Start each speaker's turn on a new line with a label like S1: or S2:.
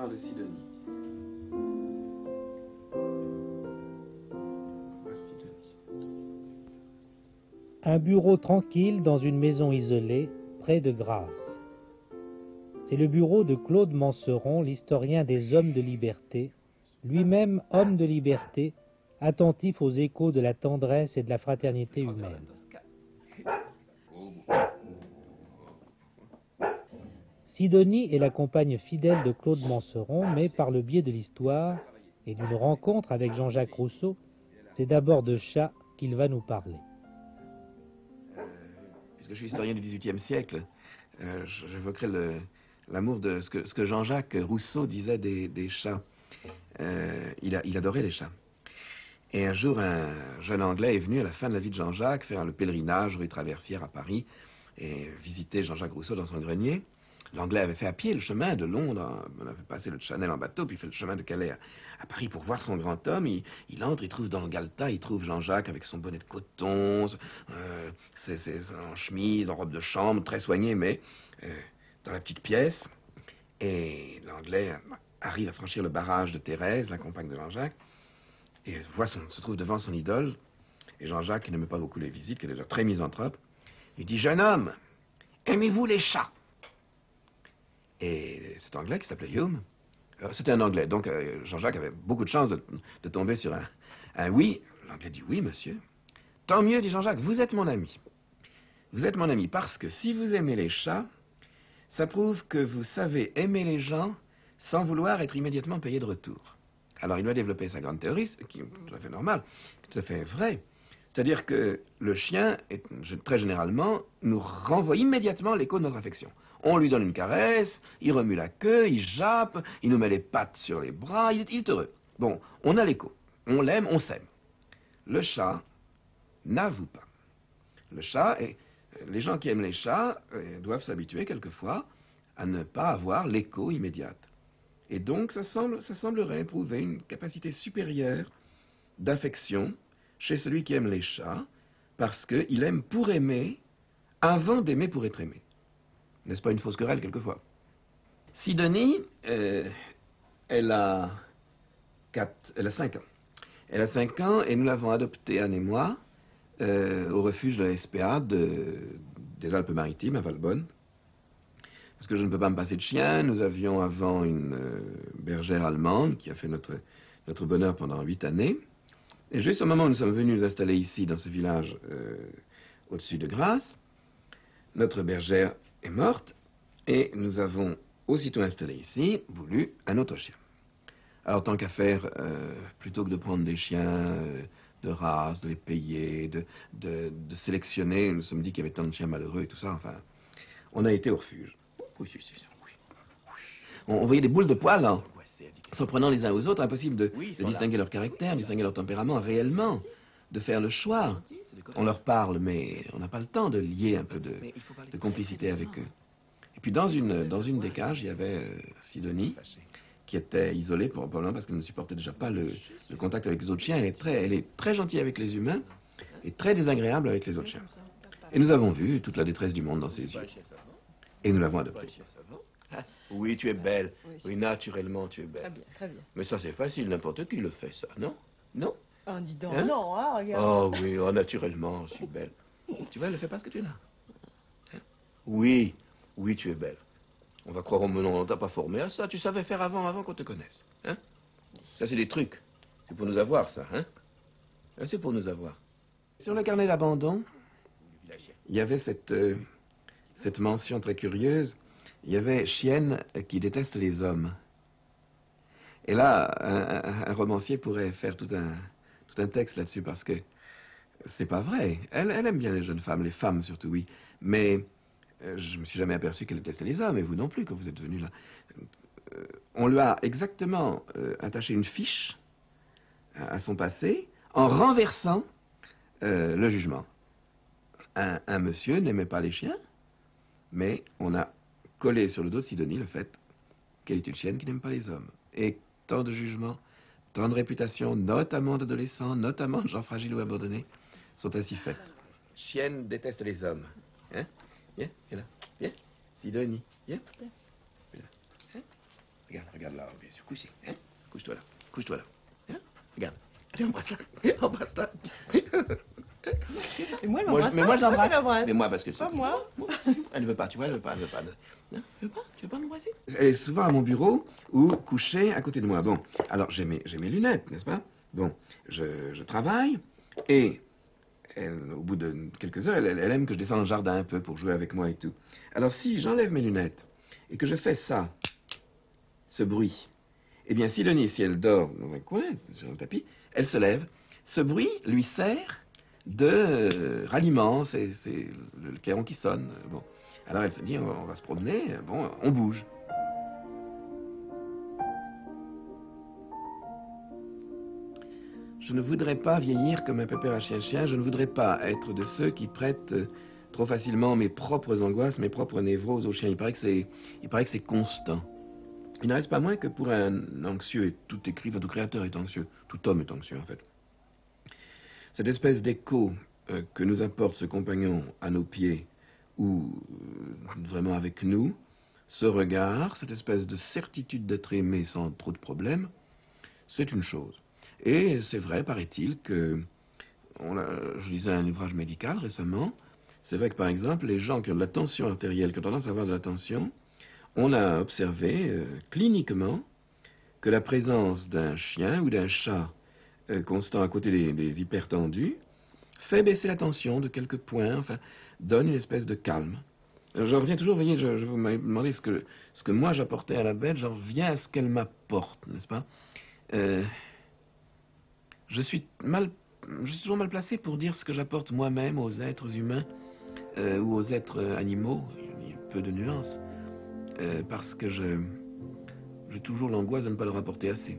S1: de Sidonie.
S2: Un bureau tranquille dans une maison isolée, près de Grasse. C'est le bureau de Claude Manceron, l'historien des hommes de liberté, lui-même homme de liberté, attentif aux échos de la tendresse et de la fraternité humaine. Sidonie est la compagne fidèle de Claude Manceron, mais par le biais de l'histoire et d'une rencontre avec Jean-Jacques Rousseau, c'est d'abord de chats qu'il va nous parler.
S1: Puisque je suis historien du XVIIIe siècle, j'évoquerai l'amour de ce que Jean-Jacques Rousseau disait des chats. Il adorait les chats. Et un jour, un jeune Anglais est venu à la fin de la vie de Jean-Jacques faire le pèlerinage rue Traversière à Paris et visiter Jean-Jacques Rousseau dans son grenier. L'Anglais avait fait à pied le chemin de Londres, on avait passé le Channel en bateau, puis fait le chemin de Calais à Paris pour voir son grand homme. Il entre, il trouve dans le galetas, il trouve Jean-Jacques avec son bonnet de coton, en chemise, en robe de chambre, très soigné, mais dans la petite pièce. Et l'Anglais arrive à franchir le barrage de Thérèse, la compagne de Jean-Jacques, et se trouve devant son idole. Et Jean-Jacques, qui n'aimait pas beaucoup les visites, qui est déjà très misanthrope, il dit « Jeune homme, aimez-vous les chats ?» Et cet Anglais qui s'appelait Hume, c'était un Anglais, donc Jean-Jacques avait beaucoup de chance de tomber sur un oui. L'Anglais dit « Oui, monsieur. » « Tant mieux, dit Jean-Jacques, vous êtes mon ami. Vous êtes mon ami parce que si vous aimez les chats, ça prouve que vous savez aimer les gens sans vouloir être immédiatement payé de retour. » Alors il doit développer sa grande théorie, qui est tout à fait normale, tout à fait vrai. C'est-à-dire que le chien, très généralement, nous renvoie immédiatement l'écho de notre affection. On lui donne une caresse, il remue la queue, il jappe, il nous met les pattes sur les bras, il est heureux. Bon, on a l'écho, on l'aime, on s'aime. Le chat n'avoue pas. Le chat, les gens qui aiment les chats doivent s'habituer quelquefois à ne pas avoir l'écho immédiat. Et donc ça semblerait prouver une capacité supérieure d'affection chez celui qui aime les chats, parce qu'il aime pour aimer avant d'aimer pour être aimé. N'est-ce pas une fausse querelle quelquefois? Sidonie, elle a 5 ans. Elle a 5 ans et nous l'avons adoptée, Anne et moi, au refuge de la SPA des Alpes-Maritimes, à Valbonne. Parce que je ne peux pas me passer de chien. Nous avions avant une bergère allemande qui a fait notre bonheur pendant 8 années. Et juste au moment où nous sommes venus nous installer ici, dans ce village au-dessus de Grasse, notre bergère est morte et nous avons aussitôt installé ici, voulu un autre chien. Alors tant qu'à faire, plutôt que de prendre des chiens de race, de les payer, de sélectionner, nous nous sommes dit qu'il y avait tant de chiens malheureux et tout ça, enfin, on a été au refuge. Oui. On voyait des boules de poils, hein, s'en prenant les uns aux autres, impossible de distinguer leur caractère, distinguer leur tempérament, réellement, de faire le choix. On leur parle, mais on n'a pas le temps de lier un peu de complicité avec eux. Et puis dans une des cages, il y avait Sidonie, qui était isolée, probablement parce qu'elle ne supportait déjà pas le contact avec les autres chiens. Elle est très gentille avec les humains et très désagréable avec les autres chiens. Et nous avons vu toute la détresse du monde dans ses yeux. Et nous l'avons adoptée. Oui, tu es belle. Oui, naturellement, tu es belle.
S3: Très bien, très bien.
S1: Mais ça, c'est facile, n'importe qui le fait, ça, non? Non?
S3: Oh, dis donc,
S1: Hein?
S3: non, hein, regarde.
S1: Oh oui, oh, naturellement, je suis belle. Tu vois, elle ne fait pas ce que tu es là. Hein? Oui, tu es belle. On va croire au nom, on t'a pas formé à ça. Tu savais faire avant qu'on te connaisse. Hein? Ça, c'est des trucs. C'est pour nous avoir, ça. Hein? C'est pour nous avoir. Sur le carnet d'abandon, il y avait cette mention très curieuse. Il y avait chienne qui déteste les hommes. Et là, un romancier pourrait faire tout un texte là-dessus parce que c'est pas vrai. Elle aime bien les jeunes femmes, les femmes surtout, oui. Mais je me suis jamais aperçu qu'elle détestait les hommes, et vous non plus quand vous êtes venu là. On lui a exactement attaché une fiche à son passé en renversant le jugement. Un monsieur n'aimait pas les chiens, mais on a collé sur le dos de Sidonie le fait qu'elle est une chienne qui n'aime pas les hommes. Et tant de jugements, tant de réputations, notamment d'adolescents, notamment de gens fragiles ou abandonnés, sont ainsi faites. Chienne déteste les hommes. Hein? Viens là. Viens. Sidonie. Viens. Viens. Hein? regarde là, bien sûr, couché, hein? Couche-toi là, hein? Regarde, allez, embrasse-la, embrasse-la.
S3: Et moi, elle m'embrasse
S1: Mais
S3: pas,
S1: moi, je l'embrasse.
S3: l'embrasse.
S1: Mais moi, parce que c'est...
S3: Pas moi.
S1: Elle ne veut pas, tu vois, elle ne veut pas. Non, tu veux pas m'embrasser? Elle est souvent à mon bureau ou couchée à côté de moi. Bon, alors j'ai mes lunettes, n'est-ce pas? Bon, je travaille et au bout de quelques heures, elle aime que je descende dans le jardin un peu pour jouer avec moi et tout. Alors si j'enlève mes lunettes et que je fais ça, ce bruit, eh bien Sidonie, si elle dort dans un coin, sur le tapis, elle se lève. Ce bruit lui sert de ralliement, c'est le clairon qui sonne. Bon. Alors elle se dit, on va se promener, bon, on bouge. Je ne voudrais pas vieillir comme un pépère à chien-chien, je ne voudrais pas être de ceux qui prêtent trop facilement mes propres angoisses, mes propres névroses aux chiens. Il paraît que c'est constant. Il ne reste pas moins que pour un anxieux, et tout écrivain, tout créateur est anxieux, tout homme est anxieux en fait. Cette espèce d'écho que nous apporte ce compagnon à nos pieds, ou vraiment avec nous, ce regard, cette espèce de certitude d'être aimé sans trop de problèmes, c'est une chose. Et c'est vrai, paraît-il, que, je lisais un ouvrage médical récemment, c'est vrai que par exemple, les gens qui ont de la tension artérielle, qui ont tendance à avoir de la tension, on a observé cliniquement que la présence d'un chien ou d'un chat constant à côté des hypertendus fait baisser la tension de quelques points, enfin, donne une espèce de calme. Je reviens toujours, vous voyez, je vous m'avez demandé ce que moi j'apportais à la bête, j'en reviens à ce qu'elle m'apporte, n'est-ce pas? Je suis toujours mal placé pour dire ce que j'apporte moi-même aux êtres humains ou aux êtres animaux, il y a peu de nuances, parce que j'ai toujours l'angoisse de ne pas leur apporter assez.